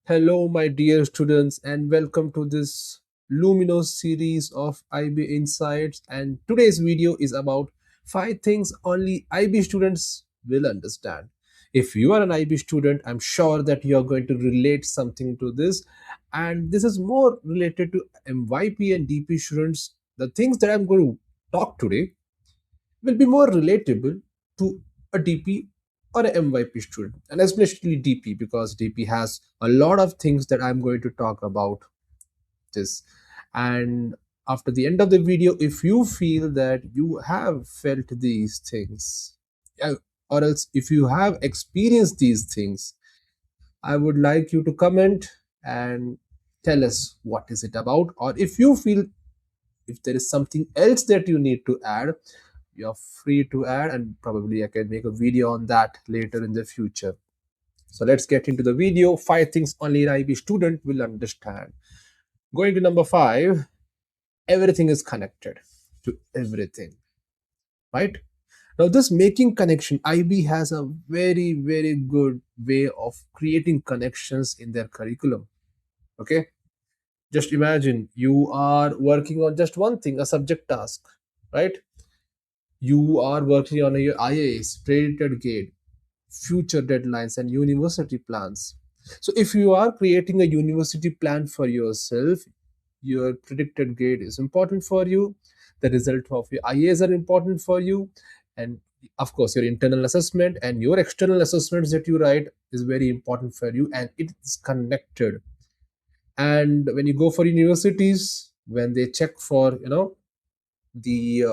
Hello, my dear students, and welcome to this luminous series of IB Insights. And today's video is about five things only IB students will understand. If you are an IB student, I'm sure that you are going to relate something to this. And this is more related to MYP and DP students. The things that I'm going to talk today will be more relatable to a DP or a MYP student, and especially DP because DP has a lot of things that I'm going to talk about this. And after the end of the video, if you feel that you have felt these things, uh, or else if you have experienced these things, I would like you to comment and tell us what is it about, or if you feel if there is something else that you need to add, you're free to add, and probably I can make a video on that later in the future. So let's get into the video. Five things only an IB student will understand. Going to number five, everything is connected to everything, right? Now, this making connection, IB has a very, very good way of creating connections in their curriculum. Okay, just imagine you are working on just one thing, a subject task, right? You are working on your IAS, predicted grade, future deadlines, and university plans. So, if you are creating a university plan for yourself, your predicted grade is important for you, the result of your IAs are important for you, and of course, your internal assessment and your external assessments that you write is very important for you, and it's connected. And when you go for universities, when they check for the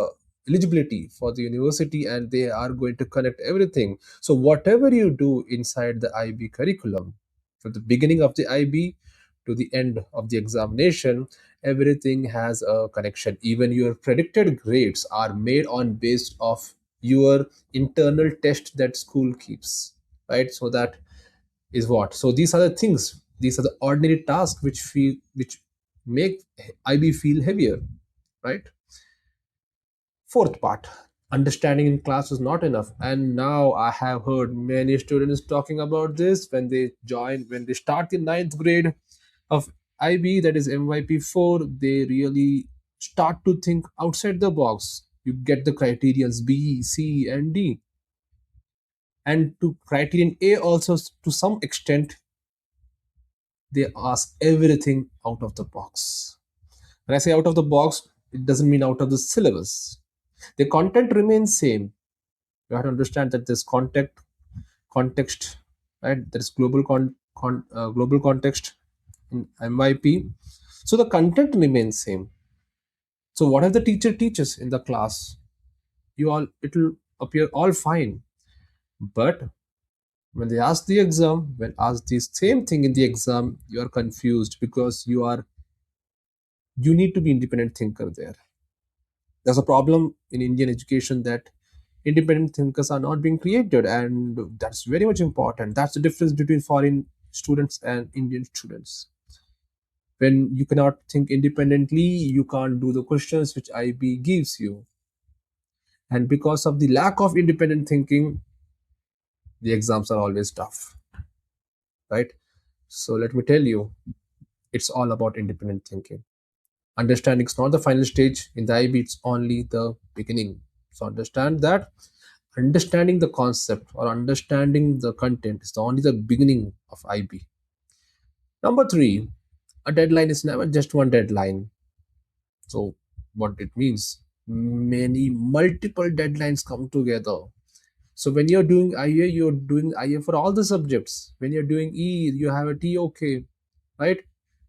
eligibility for the university, and they are going to connect everything. So whatever you do inside the IB curriculum, from the beginning of the IB to the end of the examination, everything has a connection. Even your predicted grades are made on based of your internal test that school keeps, right? So that is what, so these are the things, these are the ordinary tasks which make IB feel heavier, right? Fourth part, understanding in class is not enough. And now I have heard many students talking about this when they start the ninth grade of IB, that is MYP4, they really start to think outside the box. You get the criterions B, C, and D. And to criterion A also, to some extent, they ask everything out of the box. When I say out of the box, it doesn't mean out of the syllabus. The content remains same. You have to understand that this context, right? There is global context in MYP. So the content remains same. So whatever the teacher teaches in the class, you all it'll appear all fine. But when they ask the exam, when ask the same thing in the exam, you are confused because you need to be independent thinker there. There's a problem in Indian education that independent thinkers are not being created, and that's very much important. That's the difference between foreign students and Indian students. When you cannot think independently, you can't do the questions which IB gives you, and because of the lack of independent thinking, the exams are always tough, right? So let me tell you, it's all about independent thinking. Understanding is not the final stage in the IB, it's only the beginning. So understand that understanding the concept or understanding the content is only the beginning of IB. Number three, a deadline is never just one deadline. So what it means, many multiple deadlines come together. So when you're doing IA, you're doing IA for all the subjects. When you're doing E, you have a TOK, right?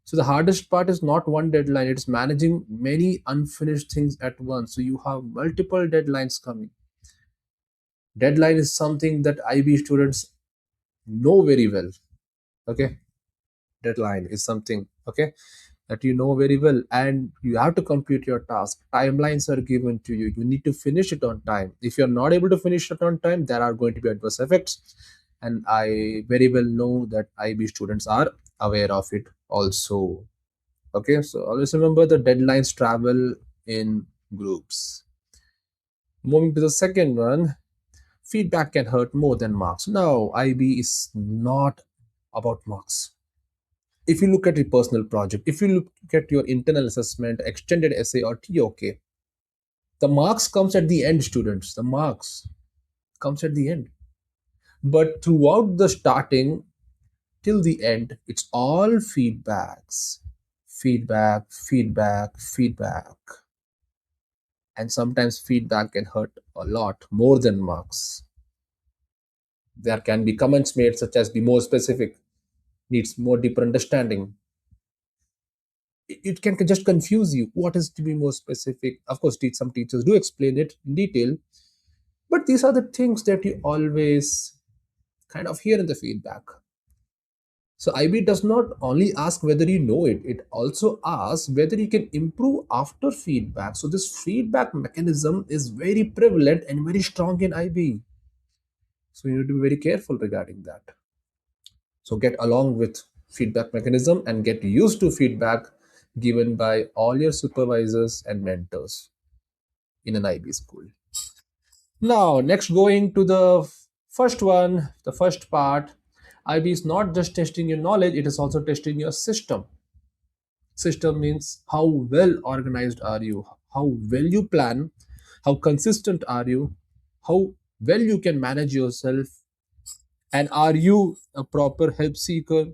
So the hardest part is not one deadline, it's managing many unfinished things at once. So you have multiple deadlines coming. Deadline is something that IB students know very well. Okay, deadline is something, okay, that you know very well, and you have to complete your task. Timelines are given to you, you need to finish it on time. If you're not able to finish it on time, there are going to be adverse effects, and I very well know that IB students are aware of it also. Okay, so always remember the deadlines travel in groups. Moving to the second one, feedback can hurt more than marks. No, IB is not about marks. If you look at your personal project, if you look at your internal assessment, extended essay or TOK, the marks comes at the end, students. The marks comes at the end. But throughout the starting till the end, it's all feedbacks. Feedback. And sometimes feedback can hurt a lot more than marks. There can be comments made such as be more specific, needs more deeper understanding. It can just confuse you. What is to be more specific? Of course, some teachers do explain it in detail, but these are the things that you always kind of hear in the feedback. So IB does not only ask whether you know it, it also asks whether you can improve after feedback. So this feedback mechanism is very prevalent and very strong in IB. So you need to be very careful regarding that. So get along with feedback mechanism and get used to feedback given by all your supervisors and mentors in an IB school. Now, next going to the first one, the first part. IB is not just testing your knowledge, it is also testing your system. System means how well organized are you, how well you plan, how consistent are you, how well you can manage yourself, and are you a proper help seeker?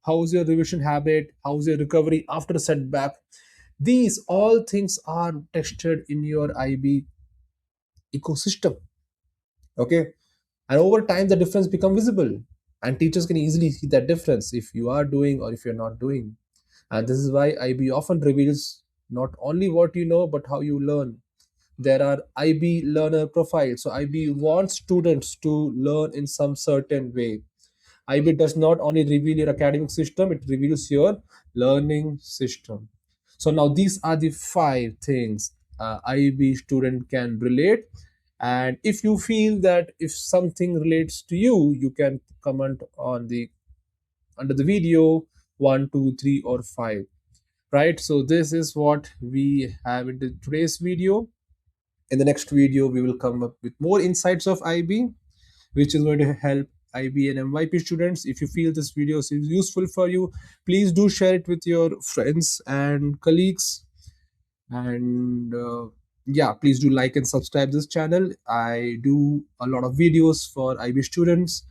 How's your revision habit? How's your recovery after a setback? These all things are tested in your IB ecosystem. Okay. And over time, the difference become visible. And teachers can easily see that difference if you are doing or if you're not doing. And this is why IB often reveals not only what you know, but how you learn. There are IB learner profiles. So IB wants students to learn in some certain way. IB does not only reveal your academic system, it reveals your learning system. So now these are the five things IB student can relate. And if you feel that if something relates to you, you can comment on the under the video one, two, three, or five. Right. So this is what we have in today's video. In the next video, we will come up with more insights of IB, which is going to help IB and MYP students. If you feel this video is useful for you, please do share it with your friends and colleagues. And yeah, please do like and subscribe this channel. I do a lot of videos for IB students,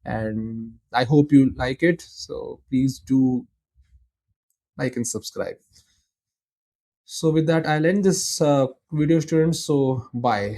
and I hope you like it. So please do like and subscribe. So with that, I'll end this video, students. So bye.